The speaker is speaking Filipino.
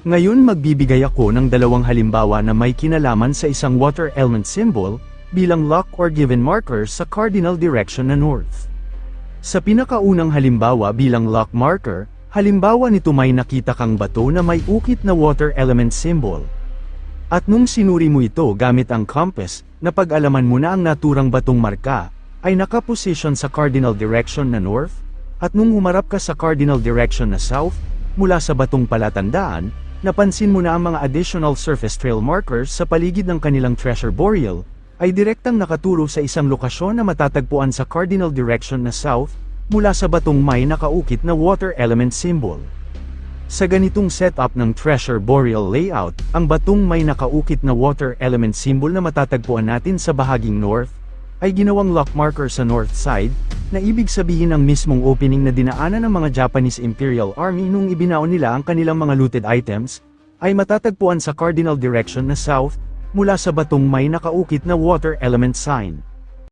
Ngayon magbibigay ako ng dalawang halimbawa na may kinalaman sa isang water element symbol, bilang lock or given marker sa cardinal direction na north. Sa pinakaunang halimbawa bilang lock marker, halimbawa nito may nakita kang bato na may ukit na water element symbol. At nung sinuri mo ito gamit ang compass, napag-alaman mo na ang naturang batong marka, ay nakaposisyon sa cardinal direction na north, at nung humarap ka sa cardinal direction na south, mula sa batong palatandaan, napansin mo na ang mga additional surface trail markers sa paligid ng kanilang treasure boreal, ay direktang nakaturo sa isang lokasyon na matatagpuan sa cardinal direction na south, mula sa batong may nakaukit na water element symbol. Sa ganitong setup ng treasure boreal layout, ang batong may nakaukit na water element symbol na matatagpuan natin sa bahaging north, ay ginawang lock marker sa north side, na ibig sabihin ang mismong opening na dinaanan ng mga Japanese Imperial Army nung ibinaon nila ang kanilang mga looted items, ay matatagpuan sa cardinal direction na south, mula sa batong may nakaukit na water element sign.